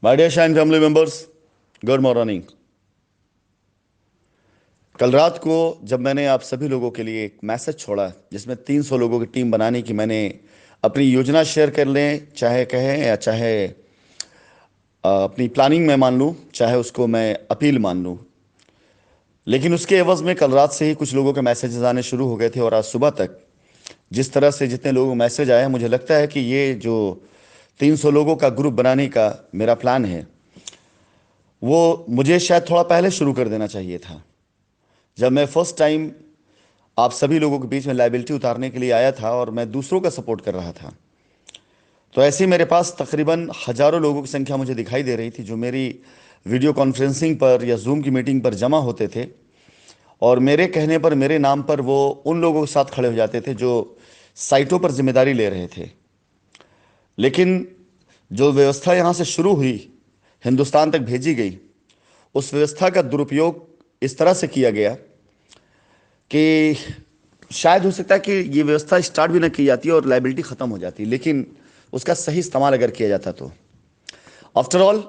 My dear Shine family members, good morning. कल रात को जब मैंने आप सभी लोगों के लिए एक मैसेज छोड़ा जिसमें 300 लोगों की टीम बनाने की मैंने अपनी योजना शेयर कर लें, चाहे कहें या चाहे अपनी प्लानिंग में मान लूं, चाहे उसको मैं अपील मान लूं। लेकिन उसके एवज में कल रात से ही कुछ लोगों के मैसेजेस आने शुरू हो गए थे और आज सुबह तक जिस तरह से जितने लोगों को मैसेज आए, मुझे लगता है कि ये जो 300 लोगों का ग्रुप बनाने का मेरा प्लान है, वो मुझे शायद थोड़ा पहले शुरू कर देना चाहिए था। जब मैं फर्स्ट टाइम आप सभी लोगों के बीच में लाइबिलिटी उतारने के लिए आया था और मैं दूसरों का सपोर्ट कर रहा था, तो ऐसे ही मेरे पास तकरीबन हजारों लोगों की संख्या मुझे दिखाई दे रही थी जो मेरी वीडियो कॉन्फ्रेंसिंग पर या जूम की मीटिंग पर जमा होते थे और मेरे कहने पर, मेरे नाम पर वो उन लोगों के साथ खड़े हो जाते थे जो साइटों पर जिम्मेदारी ले रहे थे। लेकिन जो व्यवस्था यहाँ से शुरू हुई, हिंदुस्तान तक भेजी गई, उस व्यवस्था का दुरुपयोग इस तरह से किया गया कि शायद हो सकता है कि ये व्यवस्था स्टार्ट भी ना की जाती और लाइबिलिटी ख़त्म हो जाती, लेकिन उसका सही इस्तेमाल अगर किया जाता तो। आफ्टर ऑल,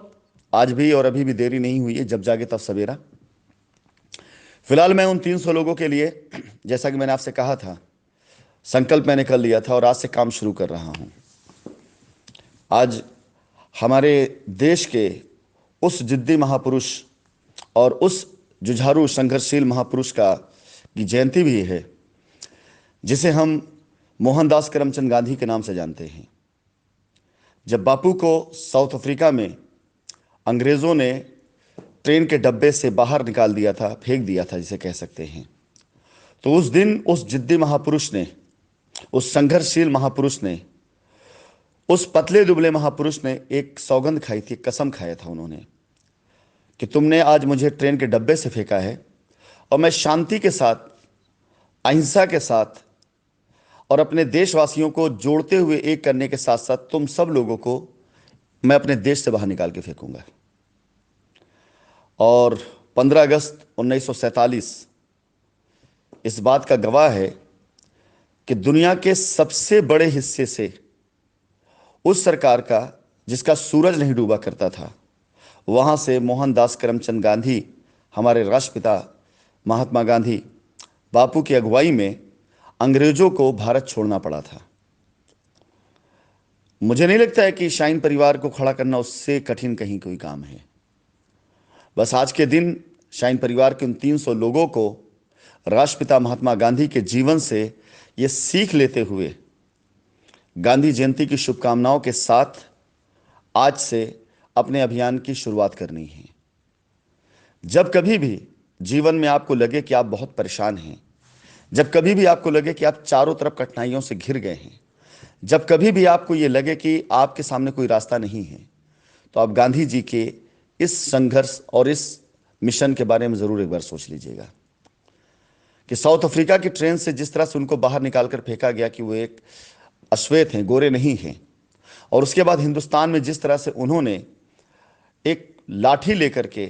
आज भी और अभी भी देरी नहीं हुई है, जब जागे तब सवेरा। फिलहाल मैं उन 300 लोगों के लिए, जैसा कि मैंने आपसे कहा था, संकल्प मैंने कर लिया था और आज से काम शुरू कर रहा हूँ। आज हमारे देश के उस जिद्दी महापुरुष और उस जुझारू संघर्षशील महापुरुष का की जयंती भी है जिसे हम मोहनदास करमचंद गांधी के नाम से जानते हैं। जब बापू को साउथ अफ्रीका में अंग्रेज़ों ने ट्रेन के डब्बे से बाहर निकाल दिया था, फेंक दिया था जिसे कह सकते हैं, तो उस दिन उस जिद्दी महापुरुष ने, उस संघर्षशील महापुरुष ने, उस पतले दुबले महापुरुष ने एक सौगंध खाई थी, कसम खाया था उन्होंने कि तुमने आज मुझे ट्रेन के डब्बे से फेंका है और मैं शांति के साथ, अहिंसा के साथ और अपने देशवासियों को जोड़ते हुए एक करने के साथ साथ तुम सब लोगों को मैं अपने देश से बाहर निकाल के फेंकूंगा। और 15 अगस्त 1947 इस बात का गवाह है कि दुनिया के सबसे बड़े हिस्से से उस सरकार का, जिसका सूरज नहीं डूबा करता था, वहां से मोहनदास करमचंद गांधी, हमारे राष्ट्रपिता महात्मा गांधी, बापू की अगुवाई में अंग्रेजों को भारत छोड़ना पड़ा था। मुझे नहीं लगता है कि शाइन परिवार को खड़ा करना उससे कठिन कहीं कोई काम है। बस आज के दिन शाइन परिवार के उन 300 लोगों को राष्ट्रपिता महात्मा गांधी के जीवन से ये सीख लेते हुए गांधी जयंती की शुभकामनाओं के साथ आज से अपने अभियान की शुरुआत करनी है। जब कभी भी जीवन में आपको लगे कि आप बहुत परेशान हैं, जब कभी भी आपको लगे कि आप चारों तरफ कठिनाइयों से घिर गए हैं, जब कभी भी आपको ये लगे कि आपके सामने कोई रास्ता नहीं है, तो आप गांधी जी के इस संघर्ष और इस मिशन के बारे में ज़रूर एक बार सोच लीजिएगा कि साउथ अफ्रीका की ट्रेन से जिस तरह से उनको बाहर निकालकर फेंका गया कि वो एक अश्वेत हैं, गोरे नहीं हैं, और उसके बाद हिंदुस्तान में जिस तरह से उन्होंने एक लाठी लेकर के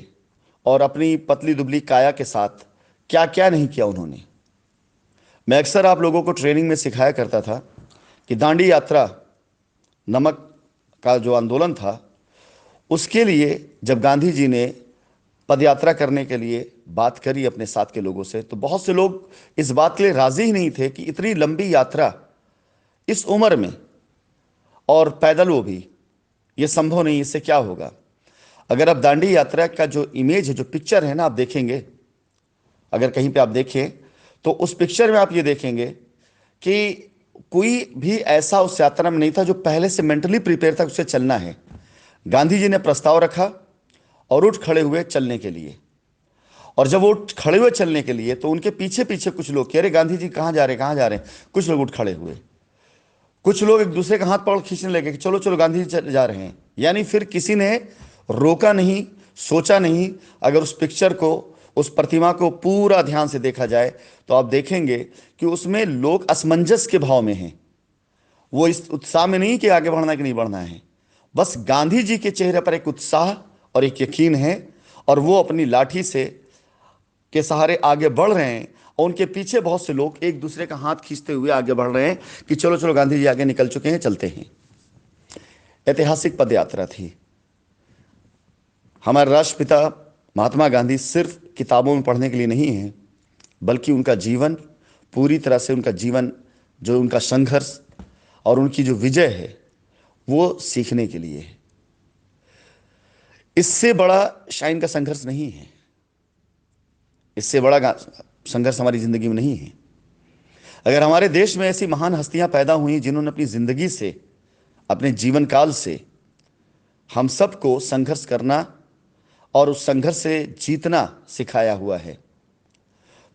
और अपनी पतली दुबली काया के साथ क्या क्या नहीं किया उन्होंने। मैं अक्सर आप लोगों को ट्रेनिंग में सिखाया करता था कि दांडी यात्रा, नमक का जो आंदोलन था, उसके लिए जब गांधी जी ने पदयात्रा करने के लिए बात करी अपने साथ के लोगों से, तो बहुत से लोग इस बात के लिए राजी ही नहीं थे कि इतनी लंबी यात्रा इस उम्र में और पैदल, वो भी, ये संभव नहीं, इससे क्या होगा। अगर आप दांडी यात्रा का जो इमेज है, जो पिक्चर है ना, आप देखेंगे, अगर कहीं पे आप देखें तो उस पिक्चर में आप ये देखेंगे कि कोई भी ऐसा उस यात्रा में नहीं था जो पहले से मेंटली प्रिपेयर था उससे चलना है। गांधी जी ने प्रस्ताव रखा और उठ खड़े हुए चलने के लिए, और जब वो उठ खड़े हुए चलने के लिए तो उनके पीछे पीछे कुछ लोग कह रहे गांधी जी कहाँ जा रहे हैं, कहाँ जा रहे हैं। कुछ लोग उठ खड़े हुए, कुछ लोग एक दूसरे का हाथ पकड़ खींचने लगे कि चलो चलो गांधी जी जा रहे हैं। यानी फिर किसी ने रोका नहीं, सोचा नहीं। अगर उस पिक्चर को, उस प्रतिमा को पूरा ध्यान से देखा जाए तो आप देखेंगे कि उसमें लोग असमंजस के भाव में हैं। वो इस उत्साह में नहीं कि आगे बढ़ना है कि नहीं बढ़ना है, बस गांधी जी के चेहरे पर एक उत्साह और एक यकीन है, और वो अपनी लाठी से के सहारे आगे बढ़ रहे हैं और उनके पीछे बहुत से लोग एक दूसरे का हाथ खींचते हुए आगे बढ़ रहे हैं कि चलो चलो गांधी जी आगे निकल चुके हैं, चलते हैं। ऐतिहासिक पदयात्रा थी। हमारे राष्ट्रपिता महात्मा गांधी सिर्फ किताबों में पढ़ने के लिए नहीं है, बल्कि उनका जीवन पूरी तरह से, उनका जीवन जो उनका संघर्ष और उनकी जो विजय है वो सीखने के लिए है। इससे बड़ा शाइन का संघर्ष नहीं है, इससे बड़ा संघर्ष हमारी जिंदगी में नहीं है। अगर हमारे देश में ऐसी महान हस्तियां पैदा हुई जिन्होंने अपनी जिंदगी से, अपने जीवन काल से हम सबको संघर्ष करना और उस संघर्ष से जीतना सिखाया हुआ है,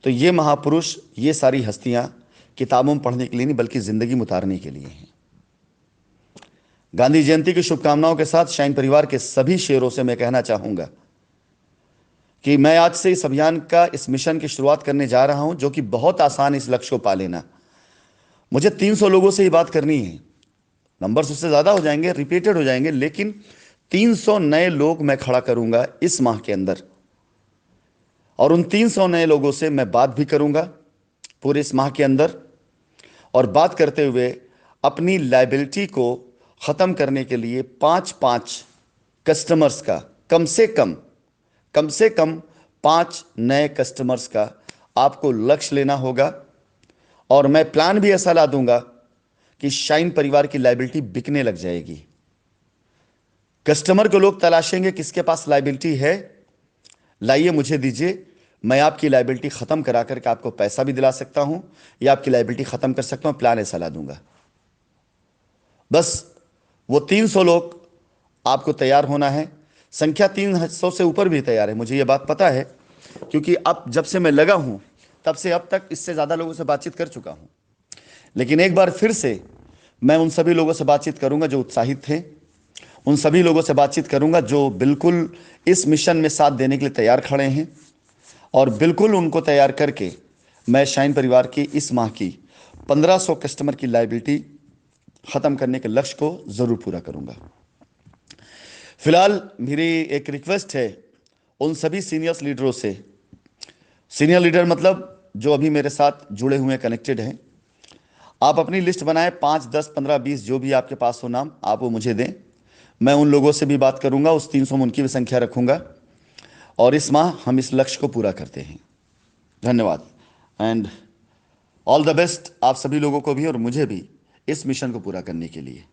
तो ये महापुरुष, ये सारी हस्तियां किताबों में पढ़ने के लिए नहीं बल्कि जिंदगी में उतारने के लिए हैं। गांधी जयंती की शुभकामनाओं के साथ शाइन परिवार के सभी शेयरों से मैं कहना चाहूंगा कि मैं आज से इस अभियान का, इस मिशन की शुरुआत करने जा रहा हूं, जो कि बहुत आसान, इस लक्ष्य को पा लेना। मुझे 300 लोगों से ही बात करनी है, नंबर्स उससे ज्यादा हो जाएंगे, रिपीटेड हो जाएंगे, लेकिन 300 नए लोग मैं खड़ा करूंगा इस माह के अंदर, और उन 300 नए लोगों से मैं बात भी करूंगा पूरे इस माह के अंदर, और बात करते हुए अपनी लायबिलिटी को खत्म करने के लिए 5-5 कस्टमर्स का, कम से कम 5 नए कस्टमर्स का आपको लक्ष्य लेना होगा। और मैं प्लान भी ऐसा ला दूंगा कि शाइन परिवार की लायबिलिटी बिकने लग जाएगी। कस्टमर को लोग तलाशेंगे, किसके पास लायबिलिटी है, लाइए मुझे दीजिए, मैं आपकी लायबिलिटी खत्म करा करके आपको पैसा भी दिला सकता हूं या आपकी लायबिलिटी खत्म कर सकता हूं। प्लान ऐसा ला दूंगा। बस वो 300 लोग आपको तैयार होना है। संख्या 300 से ऊपर भी तैयार है, मुझे ये बात पता है, क्योंकि अब जब से मैं लगा हूं तब से अब तक इससे ज़्यादा लोगों से बातचीत कर चुका हूं। लेकिन एक बार फिर से मैं उन सभी लोगों से बातचीत करूंगा जो उत्साहित थे, उन सभी लोगों से बातचीत करूंगा जो बिल्कुल इस मिशन में साथ देने के लिए तैयार खड़े हैं, और बिल्कुल उनको तैयार करके मैं शाइन परिवार की इस माह की 1500 कस्टमर की लायबिलिटी ख़त्म करने के लक्ष्य को ज़रूर पूरा करूंगा। फिलहाल मेरी एक रिक्वेस्ट है उन सभी सीनियर्स लीडरों से, सीनियर लीडर मतलब जो अभी मेरे साथ जुड़े हुए कनेक्टेड हैं, आप अपनी लिस्ट बनाएं, 5, 10, 15, 20 जो भी आपके पास हो नाम, आप वो मुझे दें। मैं उन लोगों से भी बात करूंगा, उस 300 में उनकी भी संख्या रखूंगा, और इस माह हम इस लक्ष्य को पूरा करते हैं। धन्यवाद एंड ऑल द बेस्ट आप सभी लोगों को भी और मुझे भी इस मिशन को पूरा करने के लिए।